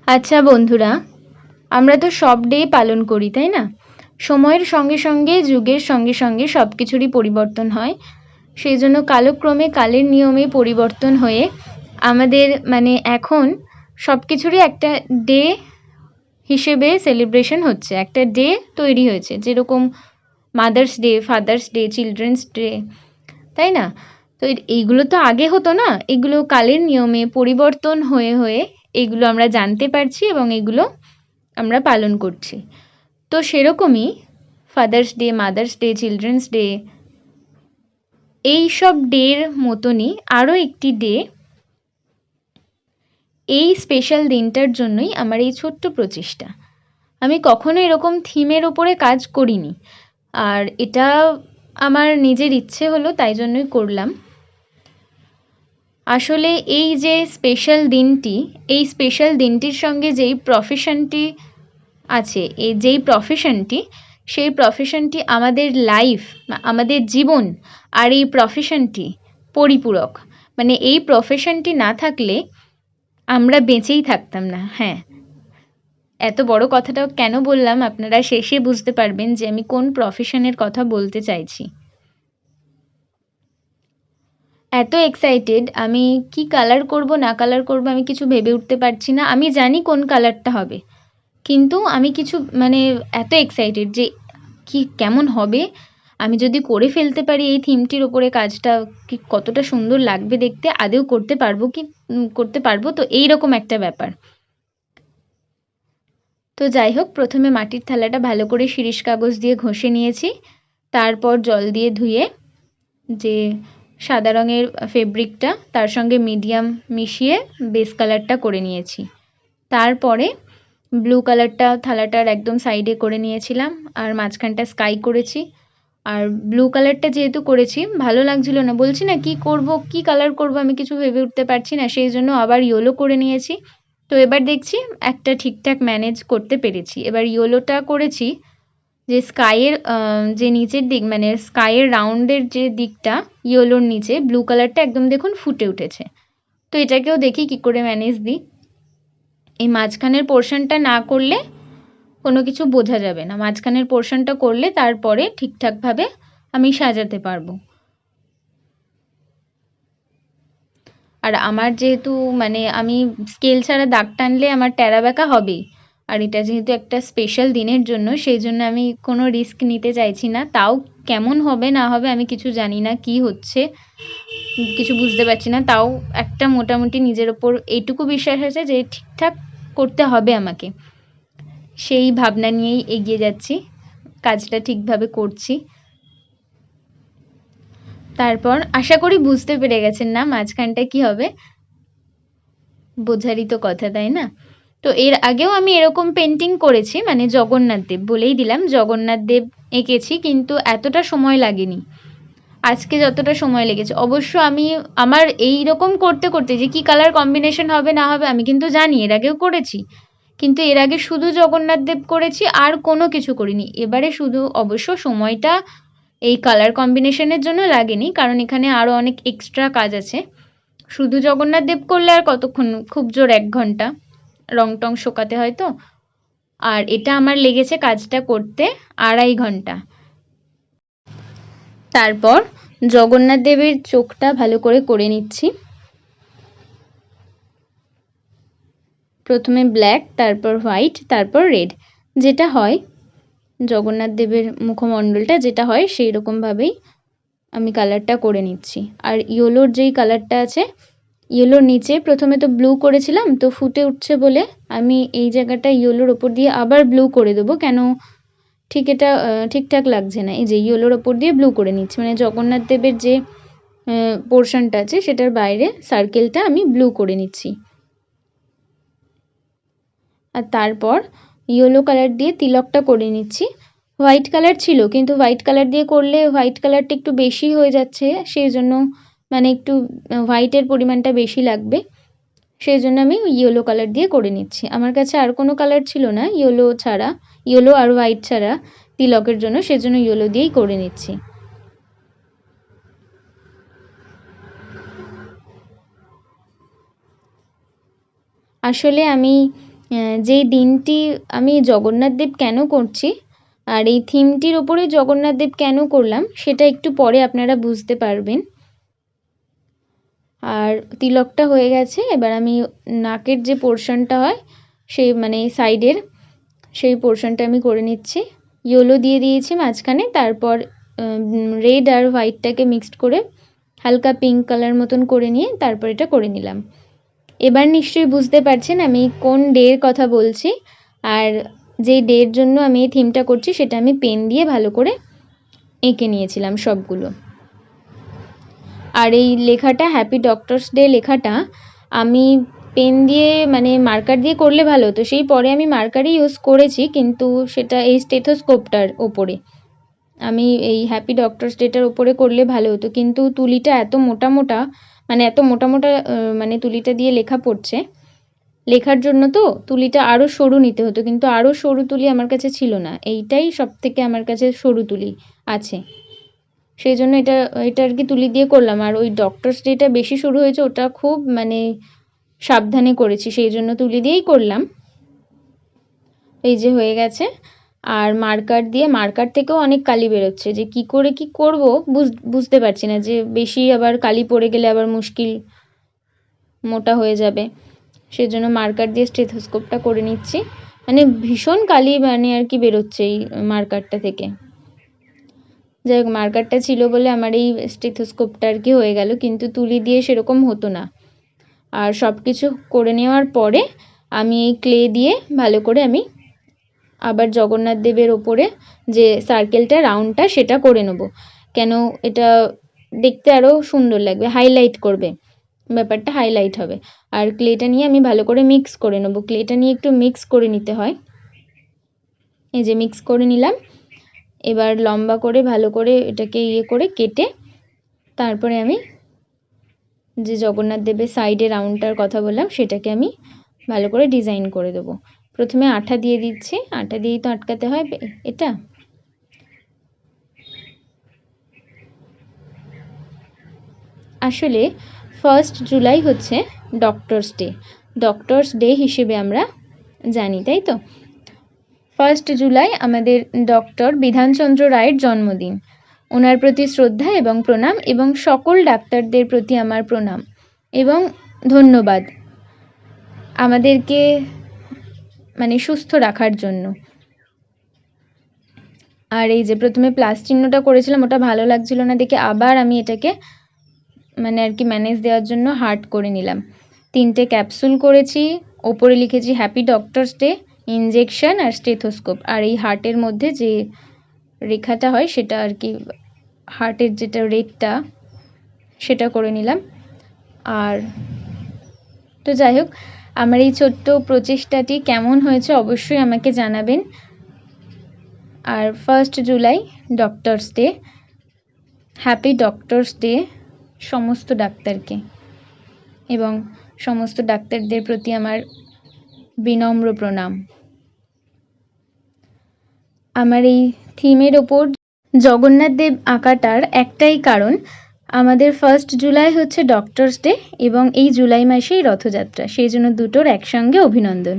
আচ্ছা বন্ধুরা, আমরা তো সব ডে পালন করি, তাই না? সময়ের সঙ্গে সঙ্গে, যুগের সঙ্গে সঙ্গে সব কিছুরই পরিবর্তন হয়। সেই জন্য কালক্রমে কালের নিয়মে পরিবর্তন হয়ে আমাদের এখন সব কিছুরই একটা ডে হিসেবে সেলিব্রেশন হচ্ছে, একটা ডে তৈরি হয়েছে, যেরকম mother's day, father's day, children's day, তাই না? তো এইগুলো তো আগে হতো না, এগুলো কালের নিয়মে পরিবর্তন হয়ে হয়ে এগুলো আমরা জানতে পারছি এবং এগুলো আমরা পালন করছি। তো সেরকমই father's day, mother's day, children's day, এই সব ডের মতনই আরও একটি ডে, এই স্পেশাল দিনটার জন্যই আমার এই ছোট্ট প্রচেষ্টা। আমি কখনো এরকম থিমের ওপরে কাজ করিনি, আর এটা আমার নিজের ইচ্ছে হলো, তাই জন্যই করলাম। আসলে এই যে স্পেশাল দিনটি, এই স্পেশাল দিনটির সঙ্গে যেই প্রফেশনটি আছে, যেই প্রফেশনটি, সেই প্রফেশনটি আমাদের লাইফ, আমাদের জীবন আর এই প্রফেশনটি পরিপূরক। এই প্রফেশনটি না থাকলে আমরা বেঁচেই থাকতাম না। হ্যাঁ, এত বড় কথাটা কেন বললাম আপনারা শেষে বুঝতে পারবেন যে আমি কোন প্রফেশনের কথা বলতে চাইছি। এত এক্সাইটেড, আমি কি কালার করব না কালার করব আমি কিছু ভেবে উঠতে পারছি না। আমি জানি কোন কালারটা হবে, কিন্তু আমি কিছু এত এক্সাইটেড যে কি কেমন হবে, আমি যদি করে ফেলতে পারি এই থিমটির ওপরে কাজটা, কি কতটা সুন্দর লাগবে দেখতে, আদৌ করতে পারবো কি করতে পারবো তো, এইরকম একটা ব্যাপার। তো যাই হোক, প্রথমে মাটির থালাটা ভালো করে শিরিষ কাগজ দিয়ে ঘষে নিয়েছি, তারপর জল দিয়ে ধুয়ে যে সাদা রঙের ফেব্রিকটা, তার সঙ্গে মিডিয়াম মিশিয়ে বেস কালারটা করে নিয়েছি। তারপরে ব্লু কালারটা থালাটার একদম সাইডে করে নিয়েছিলাম, আর মাঝখানটা স্কাই করেছি। আর ব্লু কালারটা যেহেতু করেছি, ভালো লাগছিল না, বলছি না কি করব, কি কালার করব আমি কিছু ভেবে উঠতে পারছি না, সেই জন্য আবার ইয়েলো করে নিয়েছি। তো এবার দেখছি একটা ঠিকঠাক ম্যানেজ করতে পেরেছি। এবার ইয়েলোটা করেছি যে স্কাইয়ের যে নিচের দিক, স্কাইয়ের রাউন্ডের যে দিকটা, ইয়েলোর নিচে ব্লু কালারটা একদম দেখুন ফুটে উঠেছে। তো এটাকেও দেখি কি করে ম্যানেজ দিই। এই মাঝখানের পোর্শনটা না করলে কোনো কিছু বোঝা যাবে না, মাঝখানের পোর্শনটা করলে তারপরে ঠিকঠাকভাবে আমি সাজাতে পারবো। আর আমার যেহেতু আমি স্কেল ছাড়া দাগ টানলে আমার ট্যারা ব্যাকা হবেই, আর এটা যেহেতু একটা স্পেশাল দিনের জন্য, সেই জন্য আমি কোনো রিস্ক নিতে চাইছি না। তাও কেমন হবে না হবে আমি কিছু জানি না, কি হচ্ছে কিছু বুঝতে পারছি না, তাও একটা মোটামুটি নিজের ওপর এইটুকু বিশ্বাস আছে যে ঠিকঠাক করতে হবে আমাকে, সেই ভাবনা নিয়েই এগিয়ে যাচ্ছি, কাজটা ঠিকভাবে করছি। তারপর আশা করি বুঝতে পেরে গেছেন না মাঝখানটা কি হবে, বোঝারই তো কথা, তাই না? তো এর আগেও আমি এরকম পেন্টিং করেছি, জগন্নাথ দেব বলেই দিলাম, জগন্নাথ দেব এঁকেছি, কিন্তু এতটা সময় লাগেনি আজকে যতটা সময় লেগেছে। অবশ্য আমি আমার এই রকম করতে করতে যে কি কালার কম্বিনেশন হবে না হবে আমি কিন্তু জানি, এর আগেও করেছি, কিন্তু এর আগে শুধু জগন্নাথ দেব করেছি, আর কোনো কিছু করিনি। এবারে শুধু অবশ্য সময়টা এই কালার কম্বিনেশনের জন্য লাগেনি, কারণ এখানে আরও অনেক এক্সট্রা কাজ আছে। শুধু জগন্নাথ দেব করলে আর কতক্ষণ, খুব জোর 1 ঘন্টা রং টং শোকাতে হয় তো। আর এটা আমার লেগেছে কাজটা করতে 2.5 ঘন্টা। তারপর জগন্নাথ দেবের চোখটা ভালো করে নিচ্ছি। প্রথমে ব্ল্যাক, তারপর হোয়াইট, তারপর রেড, যেটা হয় জগন্নাথ দেবের মুখমণ্ডলটা যেটা হয় সেই রকমভাবেই আমি কালারটা করে নিচ্ছি। আর ইয়েলোর যেই কালারটা আছে, ইয়েলোর নিচে প্রথমে তো ব্লু করেছিলাম, তো ফুটে উঠছে বলে আমি এই জায়গাটা ইয়েলোর ওপর দিয়ে আবার ব্লু করে দেবো, কেন ঠিক এটা ঠিকঠাক লাগছে না। এই যে ইয়েলোর ওপর দিয়ে ব্লু করে নিচ্ছি, জগন্নাথ দেবের যে পোর্শনটা আছে সেটার বাইরে সার্কেলটা আমি ব্লু করে নিচ্ছি। আর তারপর ইয়েলো কালার দিয়ে তিলকটা করে নিচ্ছি। হোয়াইট কালার ছিল, কিন্তু হোয়াইট কালার দিয়ে করলে হোয়াইট কালারটা একটু বেশি হয়ে যাচ্ছে, সেই জন্য একটু হোয়াইটের পরিমাণটা বেশি লাগবে, সেই জন্য আমি ইয়েলো কালার দিয়ে করে নিচ্ছি। আমার কাছে আর কোনো কালার ছিল না ইয়েলো ছাড়া, ইয়েলো আর হোয়াইট ছাড়া তিলকের জন্য, সেজন্য ইয়েলো দিয়েই করে নিচ্ছি। আসলে আমি যে দিনটি আমি জগন্নাথ দেব কেন করছি আর এই থিমটির ওপরে জগন্নাথ দেব কেন করলাম সেটা একটু পরে আপনারা বুঝতে পারবেন। আর তিলকটা হয়ে গেছে, এবার আমি নাকের যে পোর্শনটা হয় সেই মানে সাইডের সেই পোর্শনটা আমি করে নিচ্ছি। ইয়েলো দিয়ে দিয়েছি মাঝখানে, তারপর রেড আর হোয়াইটটাকে মিক্সড করে হালকা পিঙ্ক কালার মতন করে নিয়ে তারপর এটা করে নিলাম। এবার নিশ্চয়ই বুঝতে পারছেন আমি কোন ডের কথা বলছি, আর যে ডের জন্য আমি এই থিমটা করছি সেটা আমি পেন দিয়ে ভালো করে এঁকে নিয়েছিলাম সবগুলো। আর এই লেখাটা হ্যাপি ডক্টরস ডে লেখাটা আমি পেন দিয়ে মানে মার্কার দিয়ে করলে ভালো হতো, সেই পরে আমি মার্কারই ইউজ করেছি, কিন্তু সেটা এই স্টেথোস্কোপটার ওপরে আমি এই হ্যাপি ডক্টরস ডেটার ওপরে করলে ভালো হতো, কিন্তু তুলিটা এত মোটা মোটা মানে এত মোটা মোটা মানে তুলিটা দিয়ে লেখা পড়ছে, লেখার জন্য তো তুলিটা আরও সরু নিতে হতো, কিন্তু আরও সরু তুলি আমার কাছে ছিল না, এইটাই সব থেকে আমার কাছে সরু তুলি আছে, সেই জন্য এটা আর কি তুলি দিয়ে করলাম। আর ওই ডক্টরস ডেটা বেশি সরু হয়েছে, ওটা খুব মানে সাবধানে করেছি, সেই জন্য তুলি দিয়েই করলাম। এই যে হয়ে গেছে। আর মার্কার থেকেও অনেক কালি বেরোচ্ছে, যে কি করে কি করব বুঝতে পারছি না, যে বেশি আবার কালি পড়ে গেলে আবার মুশকিল, মোটা হয়ে যাবে, সেজন্য মার্কার দিয়ে স্টেথোস্কোপটা করে নিচ্ছি। মানে ভীষণ কালি মানে আর কি বেরোচ্ছে এই মার্কারটা থেকে। যাই হোক, মার্কারটা ছিল বলে আমার এই স্টেথোস্কোপটা আর কি হয়ে গেল, কিন্তু তুলি দিয়ে সেরকম হতো না। আর সব কিছু করে নেওয়ার পরে আমি এই ক্লে দিয়ে ভালো করে আমি আবার জগন্নাথ দেবের ওপরে যে সার্কেলটা রাউন্ডটা সেটা করে নেব, কেন এটা দেখতে আরও সুন্দর লাগবে, হাইলাইট করবে, ব্যাপারটা হাইলাইট হবে। আর ক্লেটা নিয়ে আমি ভালো করে মিক্স করে নেব, ক্লেটা নিয়ে একটু মিক্স করে নিতে হয়। এই যে মিক্স করে নিলাম। এবার লম্বা করে ভালো করে এটাকে করে কেটে তারপরে আমি যে জগন্নাথ দেবের সাইডে রাউন্ডটার কথা বললাম সেটাকে আমি ভালো করে ডিজাইন করে দেবো। প্রথমে আঠা দিয়ে দিচ্ছি, আঠা দিয়েই তো আটকাতে হয় এটা। আসলে 1 জুলাই হচ্ছে ডক্টরস ডে হিসেবে আমরা জানি, তাই তো। 1 জুলাই আমাদের ডক্টর বিধানচন্দ্র রায়ের জন্মদিন। ওনার প্রতি শ্রদ্ধা এবং প্রণাম, এবং সকল ডাক্তারদের প্রতি আমার প্রণাম এবং ধন্যবাদ আমাদেরকে মানে সুস্থ রাখার জন্য। আর এই যে প্রথমে প্লাস চিহ্নটা করেছিলাম, ওটা ভালো লাগছিল না দেখে আবার আমি এটাকে মানে আর কি ম্যানেজ দেওয়ার জন্য হার্ট করে নিলাম। 3টে ক্যাপসুল করেছি, ওপরে লিখেছি হ্যাপি ডক্টরস ডে, ইনজেকশন আর স্টেথোস্কোপ। আর এই হার্টের মধ্যে যে রেখাটা হয় সেটা আর কি হার্টের যেটা রেটটা সেটা করে নিলাম। আর তো যাই হোক, আমার এই ছোট্ট প্রচেষ্টাটি কেমন হয়েছে অবশ্যই আমাকে জানাবেন। আর 1 July doctors day, happy doctors day সমস্ত ডাক্তারকে, এবং সমস্ত ডাক্তারদের প্রতি আমার বিনম্র প্রণাম। আমার এই থিমের ওপর জগন্নাথ দেব আঁকাটার একটাই কারণ, আমাদের 1 জুলাই হচ্ছে ডক্টরস ডে এবং এই জুলাই মাসেই রথযাত্রা, সেই জন্য দুটোর একসঙ্গে অভিনন্দন।